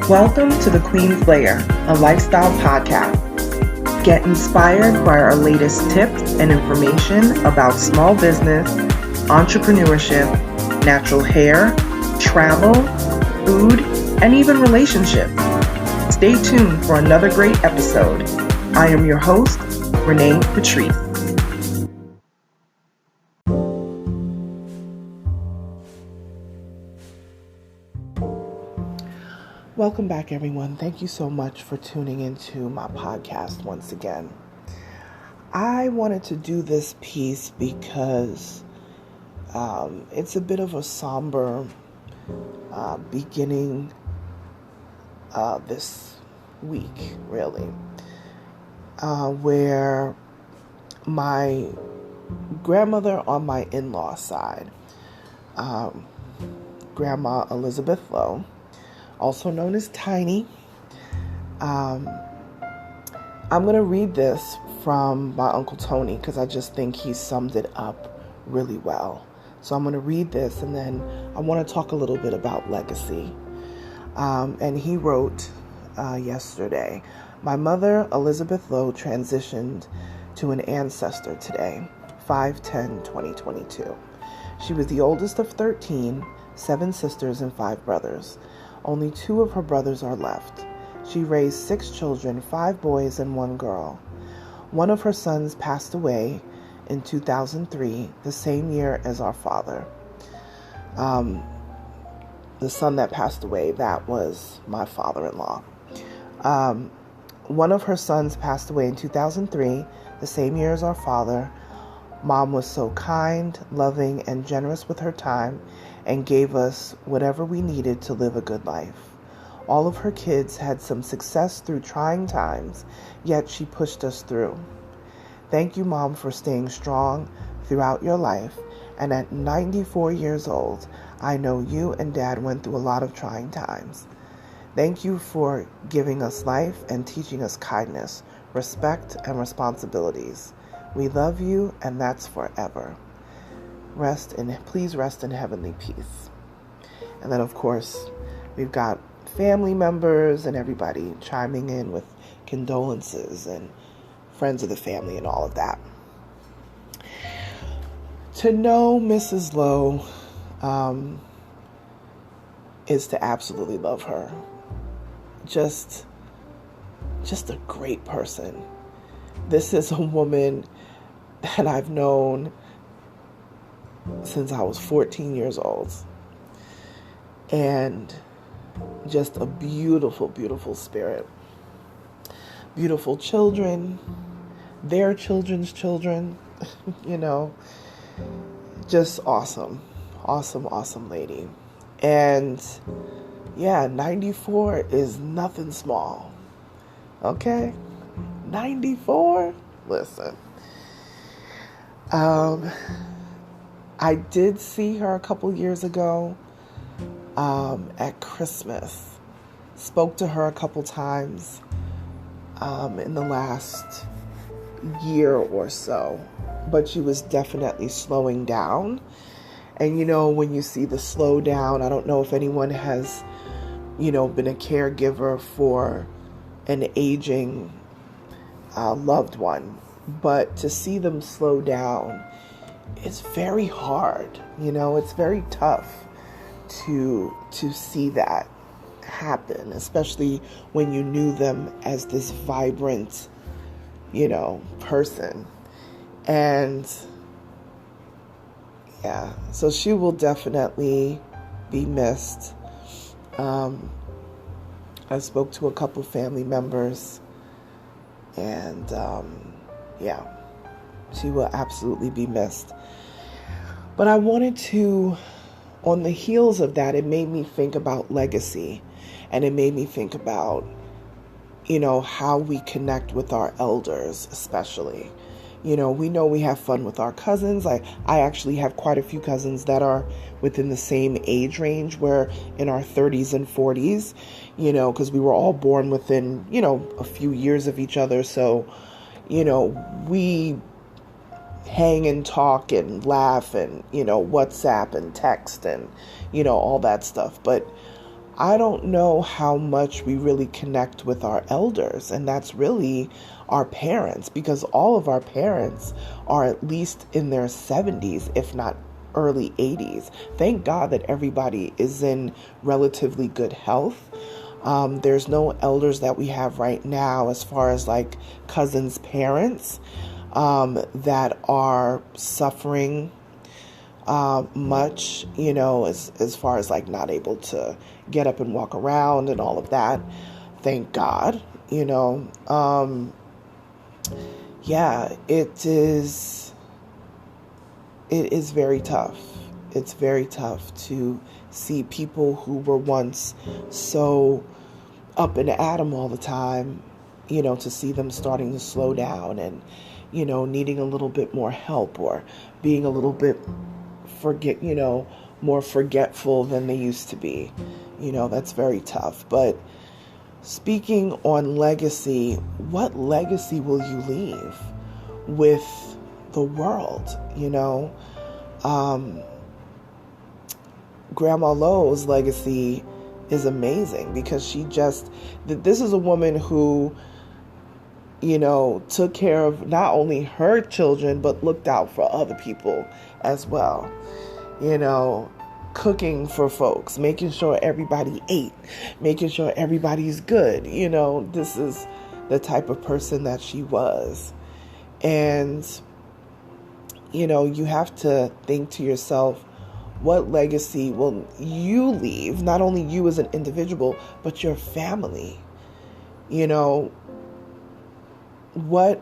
Welcome to The Queen's Lair, a lifestyle podcast. Get inspired by our latest tips and information about small business, entrepreneurship, natural hair, travel, food, and even relationships. Stay tuned for another great episode. I am your host, Renee Patrice. Welcome back, everyone. Thank you so much for tuning into my podcast once again. I wanted to do this piece because it's a bit of a somber beginning this week, really, where my grandmother on my in-law side, Grandma Elizabeth Lowe, also known as Tiny. I'm going to read this from my Uncle Tony because I just think he summed it up really well. So I'm going to read this and then I want to talk a little bit about legacy. And he wrote yesterday, "My mother, Elizabeth Lowe, transitioned to an ancestor today, 5/10/2022. She was the oldest of 13, 7 sisters and 5 brothers. Only 2 of her brothers are left. She raised 6 children, 5 boys and 1 girl. One of her sons passed away in 2003, the same year as our father." The son that passed away, that was my father-in-law. One of her sons passed away in 2003, the same year as our father. Mom was so kind, loving, and generous with her time and gave us whatever we needed to live a good life. All of her kids had some success through trying times, yet she pushed us through. Thank you, Mom, for staying strong throughout your life. And at 94 years old, I know you and Dad went through a lot of trying times. Thank you for giving us life and teaching us kindness, respect, and responsibilities. We love you, and that's forever. Please rest in heavenly peace." And then, of course, we've got family members and everybody chiming in with condolences and friends of the family and all of that. To know Mrs. Lowe is to absolutely love her. Just a great person. This is a woman that I've known since I was 14 years old. And just a beautiful, beautiful spirit. Beautiful children, their children's children, just awesome. Awesome, awesome lady. And yeah, 94 is nothing small. Okay? 94? Listen. I did see her a couple years ago at Christmas. Spoke to her a couple times in the last year or so. But she was definitely slowing down. And when you see the slow down, I don't know if anyone has, been a caregiver for an aging loved one. But to see them slow down, it's very hard. It's very tough to see that happen, especially when you knew them as this vibrant, person. And yeah, so she will definitely be missed. I spoke to a couple family members, and yeah, she will absolutely be missed. But I wanted to, on the heels of that, it made me think about legacy, and it made me think about, how we connect with our elders, especially. We know we have fun with our cousins. I actually have quite a few cousins that are within the same age range. We're in our 30s and 40s, because we were all born within, a few years of each other. So, we hang and talk and laugh and, WhatsApp and text and, all that stuff. But I don't know how much we really connect with our elders, and that's really our parents, because all of our parents are at least in their 70s, if not early 80s. Thank God that everybody is in relatively good health. There's no elders that we have right now, as far as like cousins' parents, that are suffering much, as far as like not able to get up and walk around and all of that. Thank God, yeah, it is very tough. It's very tough to see people who were once so up and at 'em all the time, to see them starting to slow down and, needing a little bit more help, or being a little bit more forgetful than they used to be. That's very tough. But speaking on legacy, what legacy will you leave with the world? Grandma Lowe's legacy is amazing, because this is a woman who, took care of not only her children, but looked out for other people as well. Cooking for folks, making sure everybody ate, making sure everybody's good. This is the type of person that she was. And, you have to think to yourself, what legacy will you leave? Not only you as an individual, but your family. What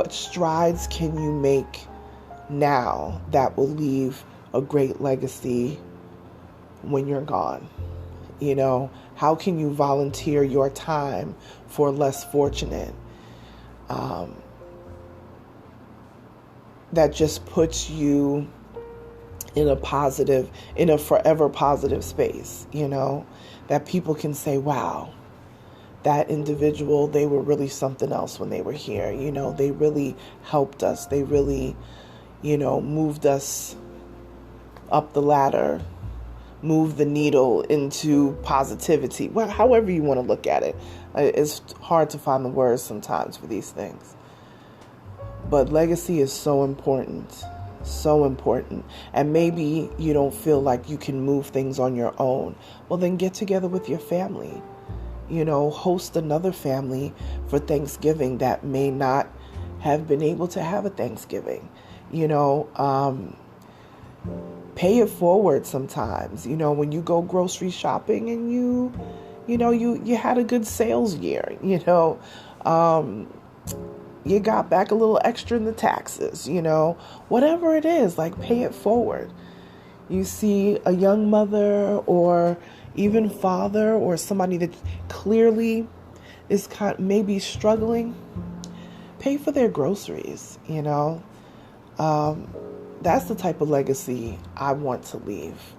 strides can you make now that will leave a great legacy when you're gone? How can you volunteer your time for less fortunate? That just puts you in a forever positive space, that people can say, wow, that individual, they were really something else when they were here. They really helped us. They really, moved us up the ladder, moved the needle into positivity. Well, however you want to look at it. It's hard to find the words sometimes for these things. But legacy is so important. So important. And maybe you don't feel like you can move things on your own. Well, then get together with your family. Host another family for Thanksgiving that may not have been able to have a Thanksgiving. Pay it forward sometimes. When you go grocery shopping and you had a good sales year, you got back a little extra in the taxes, whatever it is, like pay it forward. You see a young mother or even father or somebody that clearly is maybe struggling, pay for their groceries, That's the type of legacy I want to leave.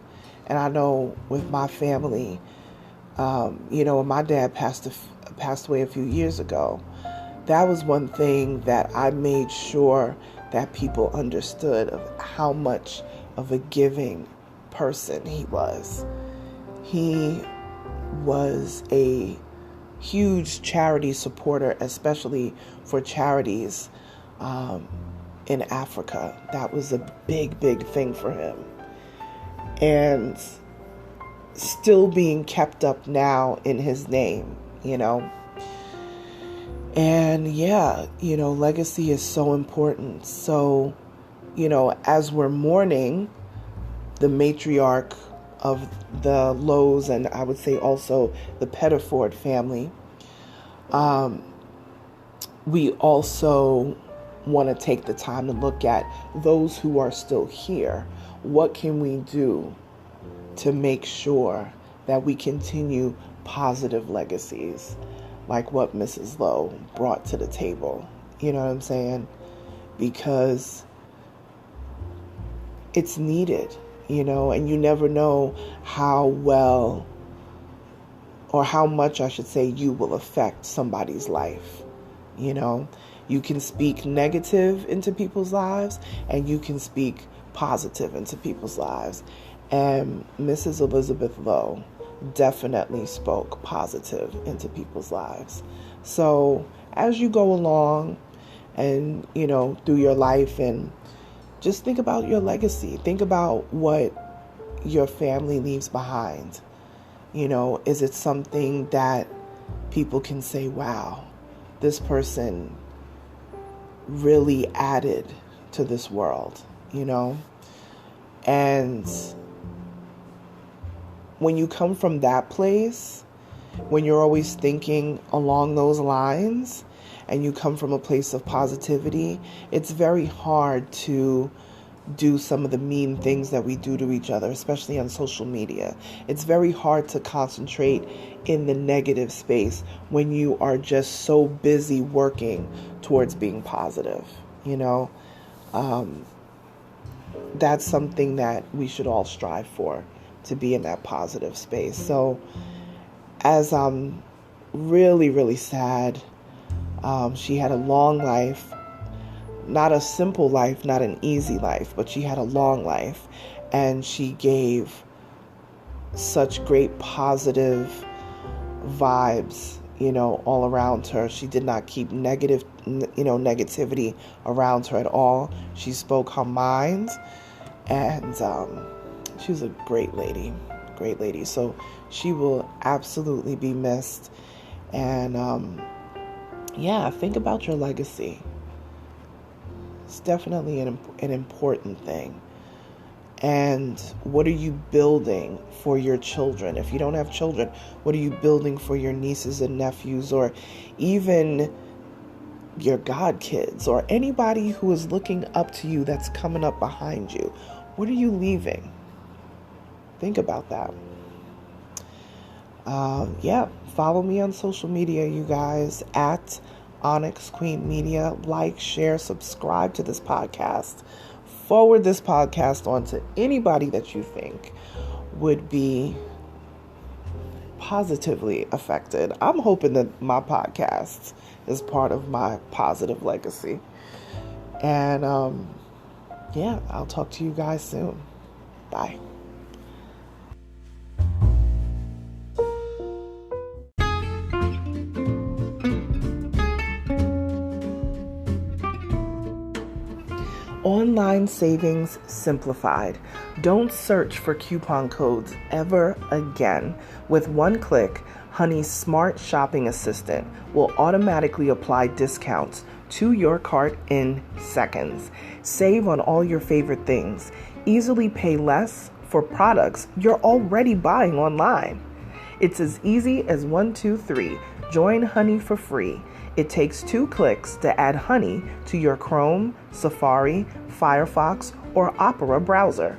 And I know with my family, when my dad passed away a few years ago, that was one thing that I made sure that people understood of how much of a giving person he was. He was a huge charity supporter, especially for charities in Africa. That was a big, big thing for him. And still being kept up now in his name, And legacy is so important. So, as we're mourning the matriarch of the Lowe's, and I would say also the Pettiford family, we also want to take the time to look at those who are still here. What can we do to make sure that we continue positive legacies like what Mrs. Lowe brought to the table? You know what I'm saying? Because it's needed, and you never know how well, or how much I should say, you will affect somebody's life. You can speak negative into people's lives, and you can speak positive into people's lives. And Mrs. Elizabeth Lowe definitely spoke positive into people's lives. So as you go along and, through your life, and just think about your legacy. Think about what your family leaves behind. Is it something that people can say, wow, this person really added to this world, And when you come from that place, when you're always thinking along those lines, and you come from a place of positivity, it's very hard to do some of the mean things that we do to each other, especially on social media. It's very hard to concentrate in the negative space when you are just so busy working towards being positive. That's something that we should all strive for, to be in that positive space. So as I'm really, really sad, she had a long life. Not a simple life, not an easy life, but she had a long life, and she gave such great positive vibes, all around her. She did not keep negativity around her at all. She spoke her mind, and she was a great lady. So she will absolutely be missed. And think about your legacy. It's definitely an important thing. And what are you building for your children? If you don't have children, what are you building for your nieces and nephews, or even your godkids, or anybody who is looking up to you that's coming up behind you? What are you leaving? Think about that. Follow me on social media, you guys, at Onyx Queen Media. Like, share, subscribe to this podcast. Forward this podcast on to anybody that you think would be positively affected. I'm hoping that my podcast is part of my positive legacy. And I'll talk to you guys soon. Bye. Online savings simplified. Don't search for coupon codes ever again. With one click, Honey's smart shopping assistant will automatically apply discounts to your cart in seconds. Save on all your favorite things. Easily pay less for products you're already buying online. It's as easy as 1, 2, 3. Join Honey for free. It takes 2 clicks to add Honey to your Chrome, Safari, Firefox, or Opera browser.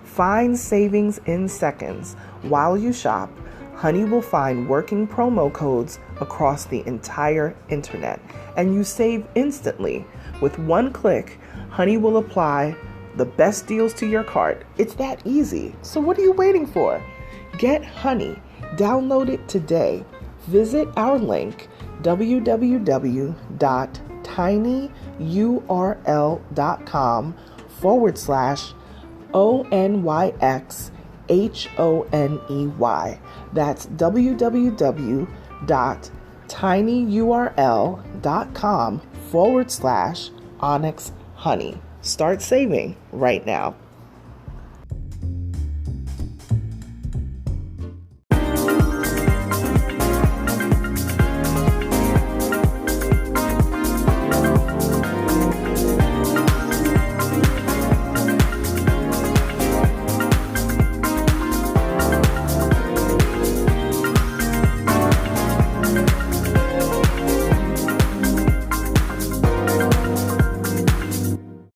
Find savings in seconds. While you shop, Honey will find working promo codes across the entire internet, and you save instantly. With 1 click, Honey will apply the best deals to your cart. It's that easy. So what are you waiting for? Get Honey. Download it today. Visit our link, www.tinyurl.com/ONYXHONEY. That's www.tinyurl.com/Onyx Honey. Start saving right now.